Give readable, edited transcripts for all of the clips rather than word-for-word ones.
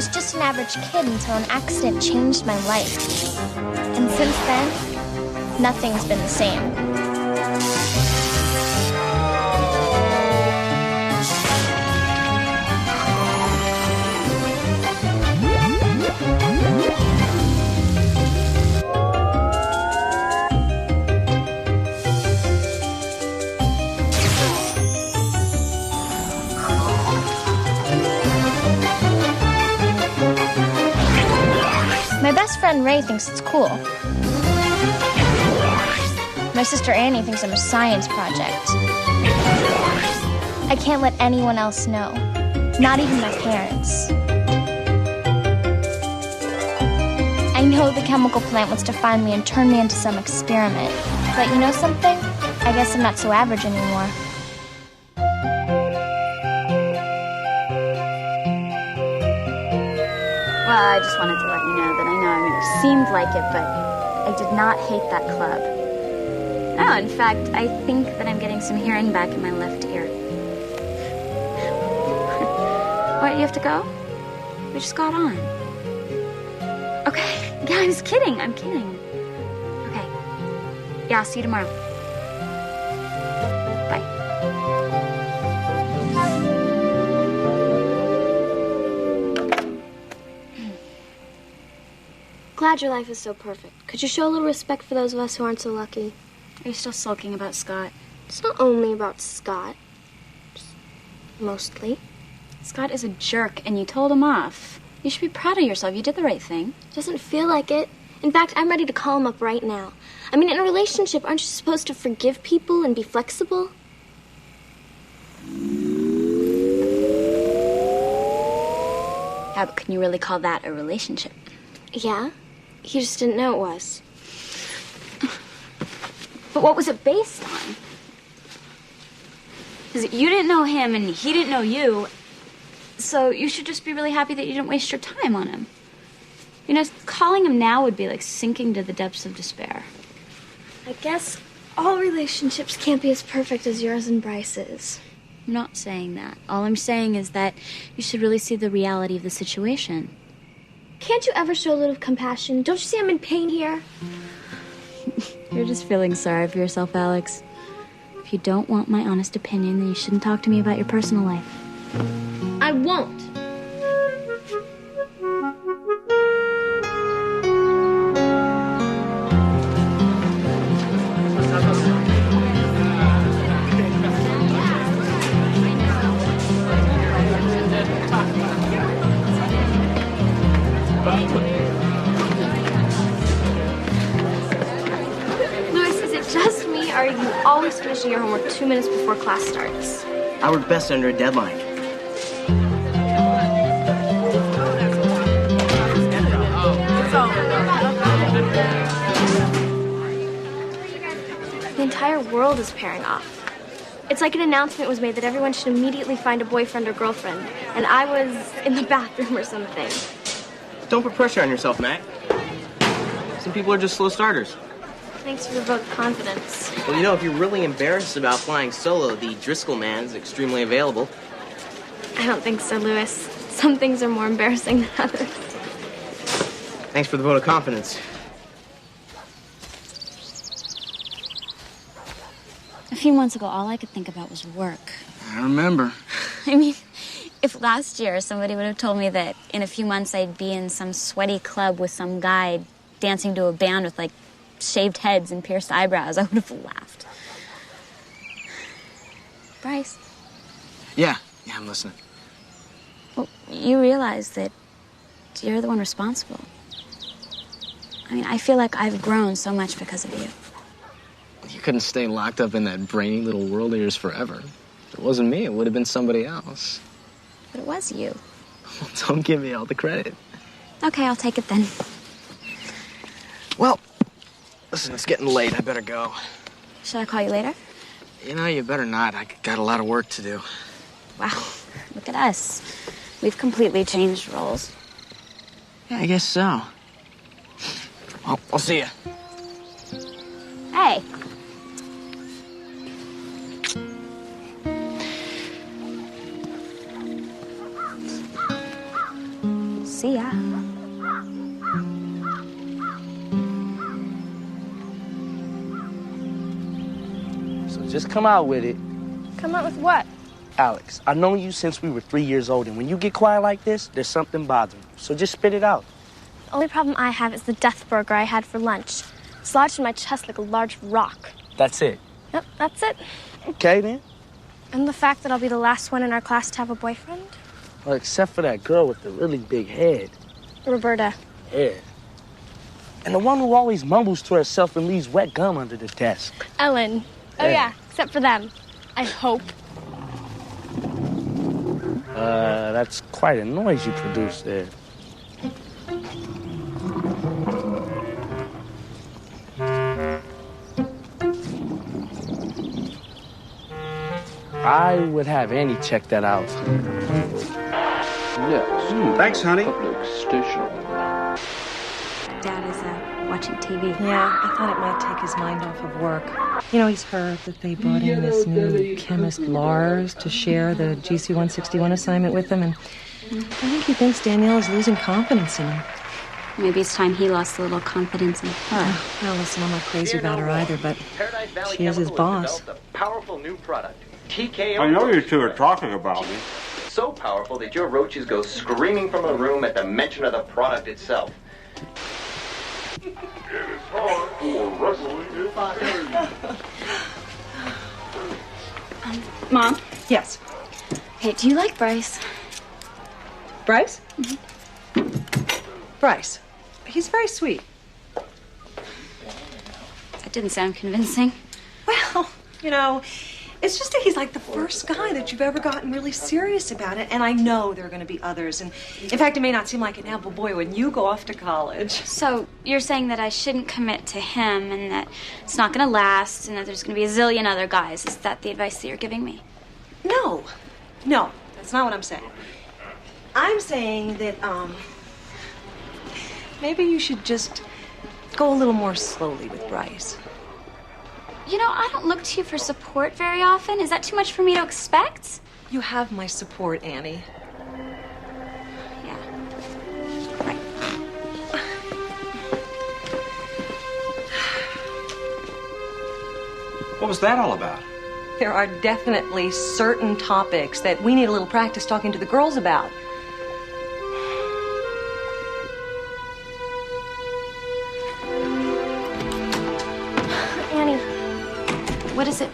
was just an average kid until an accident changed my life. And since then, nothing's been the same. My best friend Ray thinks it's cool. My sister Annie thinks I'm a science project. I can't let anyone else know, not even my parents. I know the chemical plant wants to find me and turn me into some experiment. But you know something? I guess I'm not so average anymore. Well, I just wanted to let you know that it seemed like it, but I did not hate that club. No, in fact, I think that I'm getting some hearing back in my left ear. What, you have to go? We just got on. Okay, yeah, I'm kidding. Okay. Yeah, I'll see you tomorrow. Bye. Glad your life is so perfect. Could you show a little respect for those of us who aren't so lucky? Are you still sulking about Scott? It's not only about Scott. Mostly. Scott is a jerk, and you told him off. You should be proud of yourself. You did the right thing. Doesn't feel like it. In fact, I'm ready to call him up right now. I mean, in a relationship, aren't you supposed to forgive people and be flexible? Yeah, but can you really call that a relationship? Yeah. You just didn't know it was. But what was it based on? Because you didn't know him and he didn't know you, so you should just be really happy that you didn't waste your time on him. You know, calling him now would be like sinking to the depths of despair. I guess all relationships can't be as perfect as yours and Bryce's. I'm not saying that. All I'm saying is that you should really see the reality of the situation. Can't you ever show a little compassion? Don't you see I'm in pain here? You're just feeling sorry for yourself, Alex. If you don't want my honest opinion, then you shouldn't talk to me about your personal life. I won't. Are you always finishing your homework 2 minutes before class starts? I work best under a deadline. The entire world is pairing off. It's like an announcement was made that everyone should immediately find a boyfriend or girlfriend, and I was in the bathroom or something. Don't put pressure on yourself, Mac. Some people are just slow starters. Thanks for the vote of confidence. Well, you know, if you're really embarrassed about flying solo, the Driscoll man's extremely available. I don't think so, Lewis. Some things are more embarrassing than others. Thanks for the vote of confidence. A few months ago, all I could think about was work. I remember. I mean, if last year somebody would have told me that in a few months I'd be in some sweaty club with some guy dancing to a band with, like, shaved heads and pierced eyebrows, I would have laughed. Bryce. Yeah, I'm listening. Well, you realize that you're the one responsible. I mean, I feel like I've grown so much because of you. You couldn't stay locked up in that brainy little world of yours forever. If it wasn't me, it would have been somebody else. But it was you. Don't give me all the credit. Okay, I'll take it then. Well, listen, it's getting late. I better go. Should I call you later? You know, you better not. I got a lot of work to do. Wow, look at us. We've completely changed roles. Yeah, I guess so. Well, I'll see you. Hey. See ya. So just come out with it. Come out with what? Alex, I've known you since we were 3 years old, and when you get quiet like this, there's something bothering you. So just spit it out. The only problem I have is the death burger I had for lunch. It's lodged in my chest like a large rock. That's it. Yep, that's it. Okay, then. And the fact that I'll be the last one in our class to have a boyfriend? Well, except for that girl with the really big head. Roberta. Yeah. And the one who always mumbles to herself and leaves wet gum under the desk. Ellen. Oh, yeah, except for them. I hope. That's quite a noise you produced there. I would have Annie check that out. Yes. Thanks, honey. Public station. Dad is watching TV. Yeah, I thought it might take his mind off of work. You know, he's heard that they brought in this new chemist, Lars, to share the GC-161 assignment with them, and I think he thinks Danielle is losing confidence in him. Maybe it's time he lost a little confidence in her. Well, listen, I'm not crazy about her either, but she is his boss. A powerful new product, TKO. I know you two are talking about me. So powerful that your roaches go screaming from the room at the mention of the product itself. It is hard for wrestling. Mom? Yes. Hey, do you like Bryce? Bryce? Bryce. He's very sweet. That didn't sound convincing. Well, you know, it's just that he's like the first guy that you've ever gotten really serious about it. And I know there are going to be others. And in fact, it may not seem like it now, but boy, when you go off to college. So you're saying that I shouldn't commit to him and that it's not going to last and that there's going to be a zillion other guys. Is that the advice that you're giving me? No, that's not what I'm saying. I'm saying that, maybe you should just go a little more slowly with Bryce. You know, I don't look to you for support very often. Is that too much for me to expect? You have my support, Annie. Yeah. Right. What was that all about? There are definitely certain topics that we need a little practice talking to the girls about. Annie, What is it?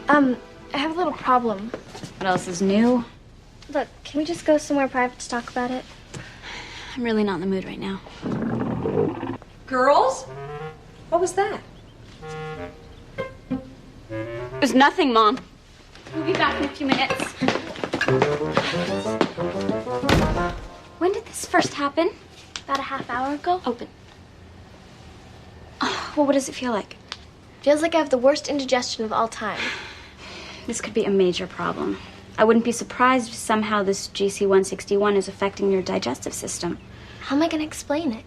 I have a little problem. What else is new? Look, can we just go somewhere private to talk about it? I'm really not in the mood right now. Girls? What was that? It was nothing, Mom. We'll be back in a few minutes. When did this first happen? About a half hour ago. Open. Oh, well, what does it feel like? Feels like I have the worst indigestion of all time. This could be a major problem. I wouldn't be surprised if somehow this GC-161 is affecting your digestive system. How am I going to explain it?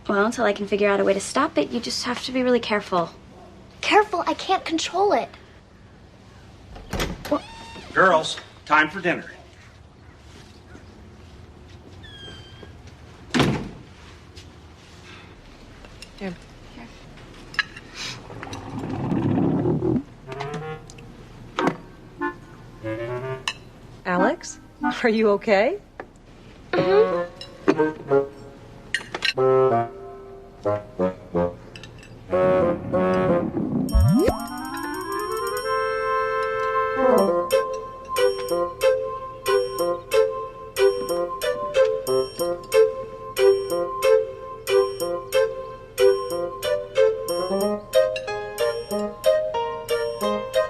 Well, until I can figure out a way to stop it, you just have to be really careful. Careful, I can't control it. Girls, time for dinner. Here. Alex, are you okay?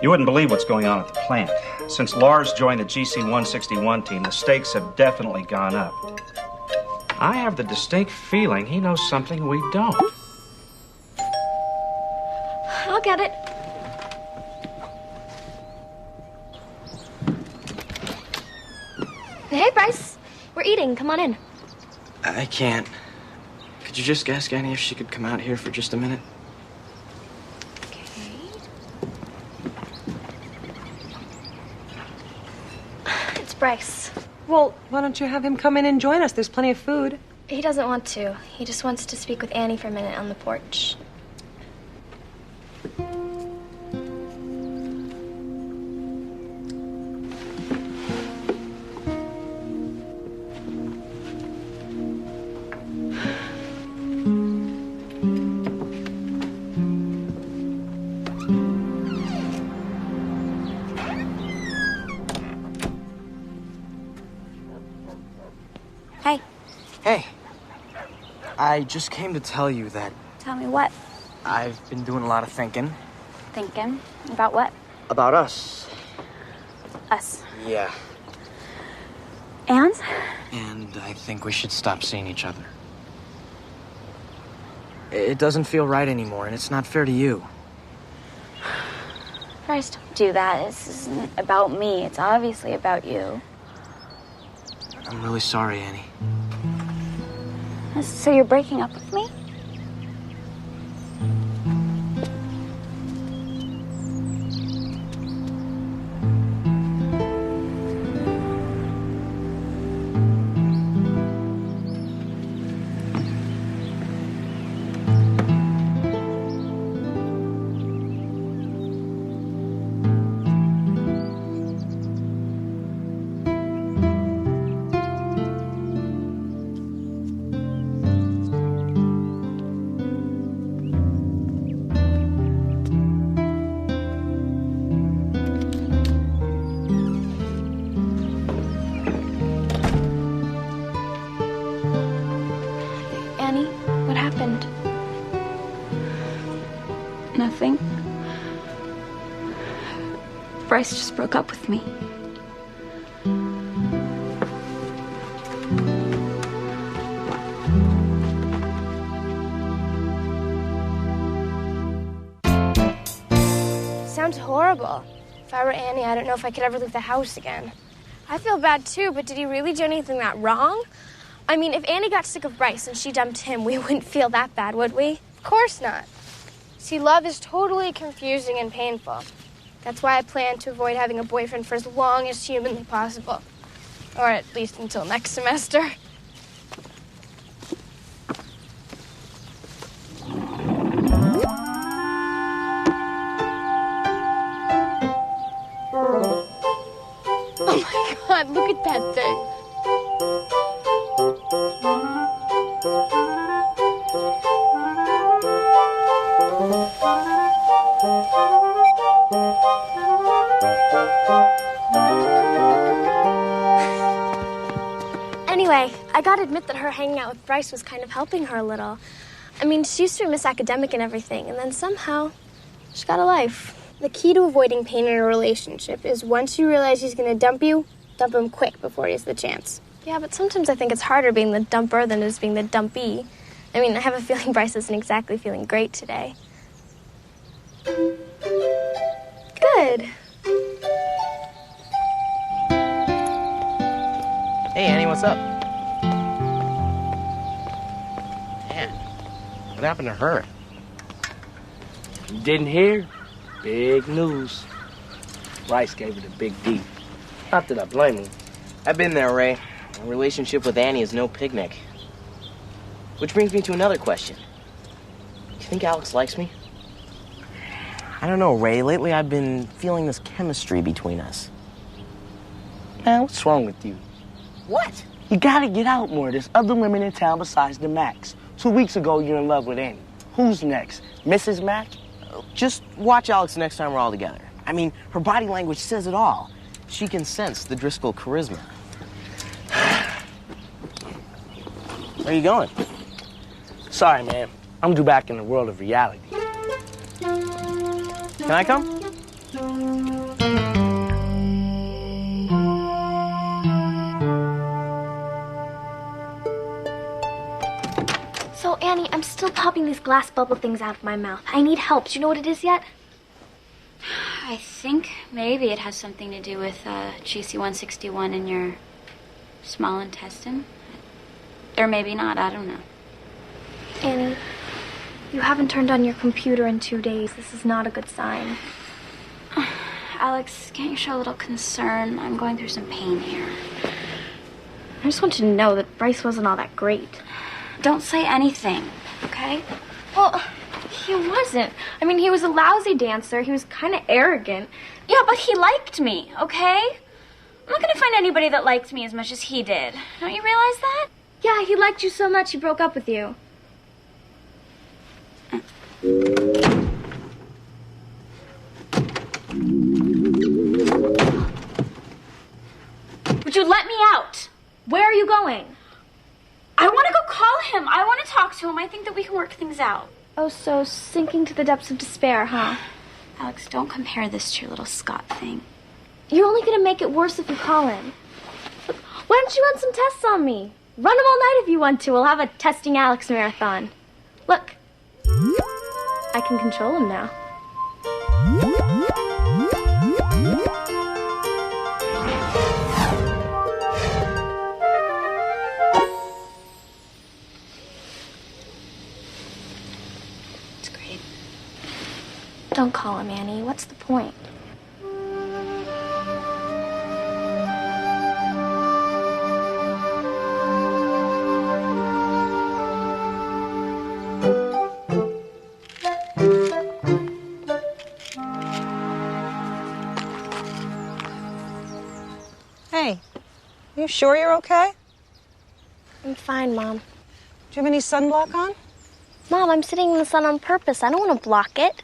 You wouldn't believe what's going on at the plant. Since Lars joined the GC-161 team, the stakes have definitely gone up. I have the distinct feeling he knows something we don't. I'll get it. Hey, Bryce. We're eating. Come on in. I can't. Could you just ask Annie if she could come out here for just a minute? It's Bryce. Well, why don't you have him come in and join us? There's plenty of food. He doesn't want to. He just wants to speak with Annie for a minute on the porch. Hey, Hey, I just came to tell you that tell me what? I've been doing a lot of thinking. Thinking? About what? About us. Us. Yeah. And? And I think we should stop seeing each other. It doesn't feel right anymore, and it's not fair to you. Bryce, don't do that. This isn't about me. It's obviously about you. I'm really sorry, Annie. So you're breaking up with me? Annie, what happened? Nothing. Bryce just broke up with me. Sounds horrible. If I were Annie, I don't know if I could ever leave the house again. I feel bad too, but did he really do anything that wrong? I mean, if Annie got sick of Bryce and she dumped him, we wouldn't feel that bad, would we? Of course not. See, love is totally confusing and painful. That's why I plan to avoid having a boyfriend for as long as humanly possible. Or at least until next semester. Oh my God, look at that thing. Anyway, I gotta admit that her hanging out with Bryce was kind of helping her a little. I mean, she used to be Miss Academic and everything, and then somehow she got a life. The key to avoiding pain in a relationship is once you realize he's gonna dump you, dump him quick before he has the chance. Yeah, but sometimes I think it's harder being the dumper than it is being the dumpee. I mean, I have a feeling Bryce isn't exactly feeling great today. Good. Hey, Annie, what's up? Man, what happened to her? You didn't hear? Big news. Bryce gave it a big D. Not that I blame him. I've been there, Ray. A relationship with Annie is no picnic. Which brings me to another question. Do you think Alex likes me? I don't know, Ray. Lately I've been feeling this chemistry between us. Man, what's wrong with you? What? You gotta get out more. There's other women in town besides the Macs. 2 weeks ago, you're in love with Annie. Who's next? Mrs. Mac? Just watch Alex next time we're all together. I mean, her body language says it all. She can sense the Driscoll charisma. Where are you going? Sorry, man. I'm due back in the world of reality. Can I come? So, Annie, I'm still popping these glass bubble things out of my mouth. I need help. Do you know what it is yet? I think maybe it has something to do with GC161 in your small intestine. Or maybe not, I don't know. Annie, you haven't turned on your computer in 2 days. This is not a good sign. Alex, can't you show a little concern? I'm going through some pain here. I just want you to know that Bryce wasn't all that great. Don't say anything, okay? Well, he wasn't. I mean, he was a lousy dancer. He was kind of arrogant. Yeah, but he liked me, okay? I'm not gonna find anybody that liked me as much as he did. Don't you realize that? Yeah, he liked you so much he broke up with you. Would you let me out? Where are you going? I want to go call him. I want to talk to him. I think that we can work things out. Oh, so sinking to the depths of despair, huh? Alex, don't compare this to your little Scott thing. You're only gonna make it worse if you call him. Why don't you run some tests on me? Run them all night if you want to. We'll have a Testing Alex marathon. Look, I can control him now. It's great. Don't call him, Annie. What's the point? Hey, you sure you're okay? I'm fine, Mom. Do you have any sunblock on? Mom, I'm sitting in the sun on purpose. I don't want to block it.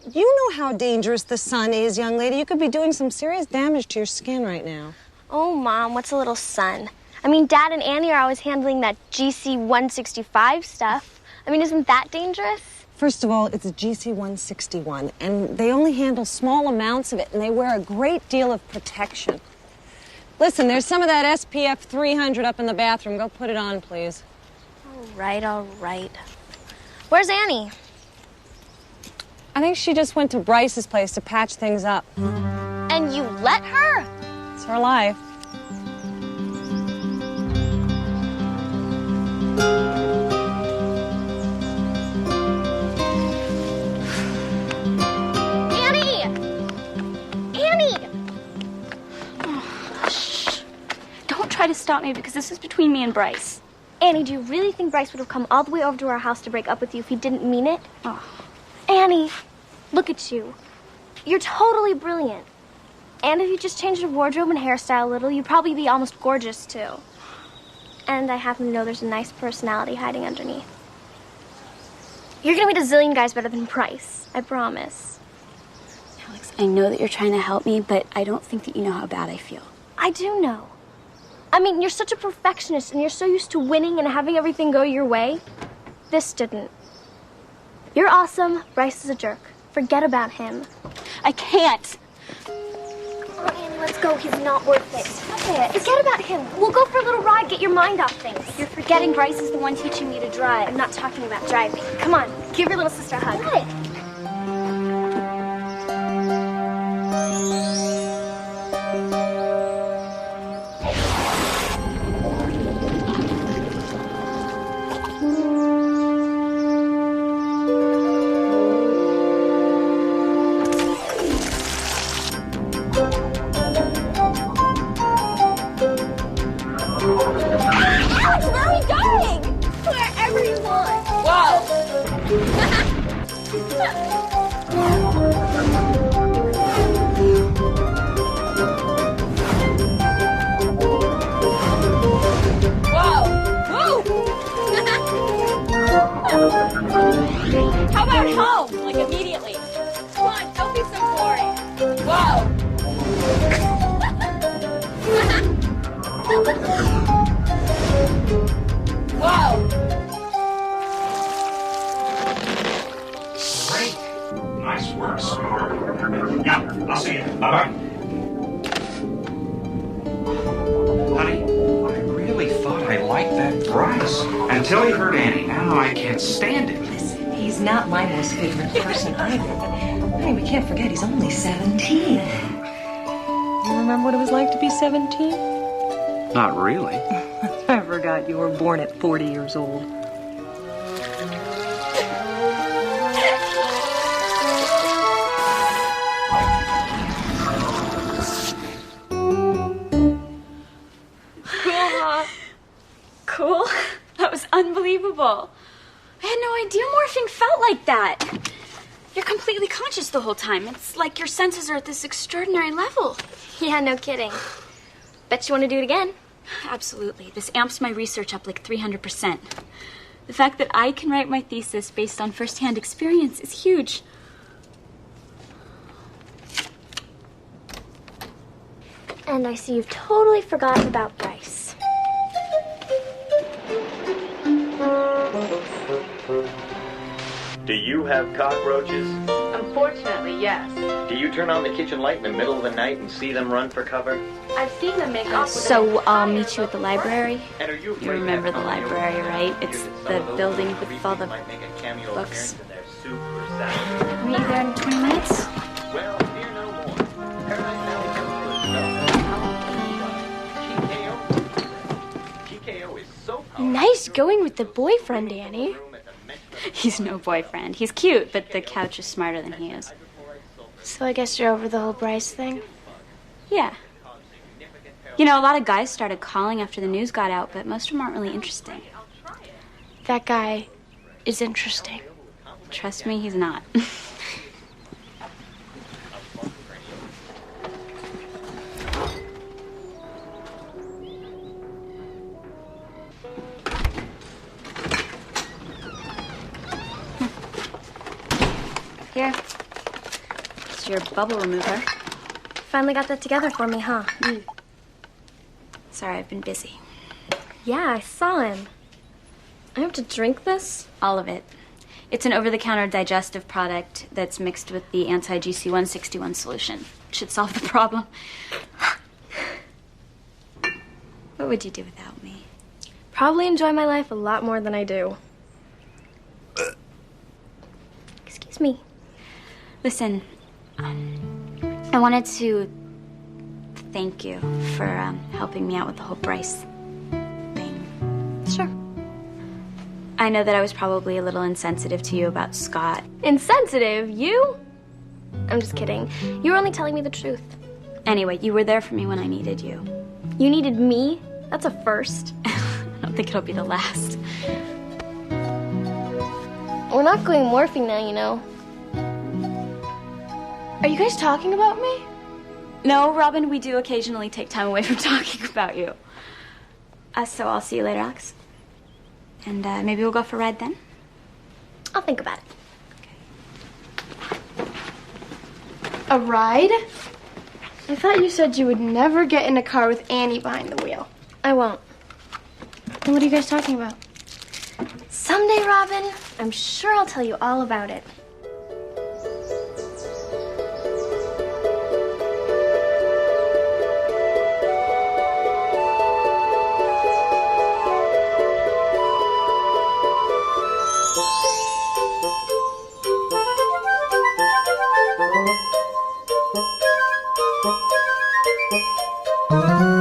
You know how dangerous the sun is, young lady. You could be doing some serious damage to your skin right now. Oh, Mom, what's a little sun? I mean, Dad and Annie are always handling that GC 165 stuff. I mean, isn't that dangerous? First of all, it's a GC 161, and they only handle small amounts of it, and they wear a great deal of protection. Listen, there's some of that SPF 300 up in the bathroom. Go put it on, please. All right, all right. Where's Annie? I think she just went to Bryce's place to patch things up. And you let her? It's her life. Annie! Annie! Don't try to stop me because this is between me and Bryce. Annie, do you really think Bryce would have come all the way over to our house to break up with you if he didn't mean it? Oh. Annie, look at you. You're totally brilliant. And if you just changed your wardrobe and hairstyle a little, you'd probably be almost gorgeous, too. And I happen to know there's a nice personality hiding underneath. You're gonna meet a zillion guys better than Bryce, I promise. Alex, I know that you're trying to help me, but I don't think that you know how bad I feel. I do know. I mean, you're such a perfectionist and you're so used to winning and having everything go your way. This didn't. You're awesome. Bryce is a jerk. Forget about him. I can't. Come on, Annie, let's go. He's not worth it. Stop it. Forget about him. We'll go for a little ride, get your mind off things. You're forgetting Bryce is the one teaching me to drive. I'm not talking about driving. Come on, give your little sister a hug. What? How about home? Like immediately. Come on, don't be so boring. Whoa. Whoa. Great. Nice work, sweetheart. Yeah, I'll see you. Bye-bye. Honey, I really thought I liked that Bryce. Until he hurt Annie. Now I can't stand it. Listen, he's not my most favorite person either. But, honey, we can't forget he's only 17. You remember what it was like to be 17? Not really. I forgot you were born at 40 years old. Cool. That was unbelievable. I had no idea morphing felt like that. You're completely conscious the whole time. It's like your senses are at this extraordinary level. Yeah, no kidding. Bet you want to do it again. Absolutely. This amps my research up like 300%. The fact that I can write my thesis based on first-hand experience is huge. And I see you've totally forgotten about Bryce. Do you have cockroaches? Unfortunately, yes. Do you turn on the kitchen light in the middle of the night and see them run for cover? I've seen them make off with So I'll meet you at the library. And are you You remember the library, right? It's the building with all the books. I'll meet you there in 20 minutes. Well, fear no more. Paradise Valley GKO is so powerful. Nice going with the boyfriend, Annie. He's no boyfriend. He's cute, but the couch is smarter than he is. So I guess you're over the whole Bryce thing? Yeah. You know, a lot of guys started calling after the news got out, but most of them aren't really interesting. That guy is interesting. Trust me, he's not. Here. It's your bubble remover. Finally got that together for me, huh? Sorry, I've been busy. Yeah, I saw him. I have to drink this? All of it. It's an over-the-counter digestive product that's mixed with the anti-GC161 solution. Should solve the problem. What would you do without me? Probably enjoy my life a lot more than I do. Excuse me. Listen, I wanted to thank you for helping me out with the whole Bryce thing. Sure. I know that I was probably a little insensitive to you about Scott. Insensitive? You? I'm just kidding. You were only telling me the truth. Anyway, you were there for me when I needed you. You needed me? That's a first. I don't think it'll be the last. We're not going morphing now, you know. Are you guys talking about me? No, Robin, we do occasionally take time away from talking about you. So I'll see you later, Alex. And maybe we'll go for a ride then? I'll think about it. Okay. A ride? I thought you said you would never get in a car with Annie behind the wheel. I won't. Then what are you guys talking about? Someday, Robin, I'm sure I'll tell you all about it. Thank you.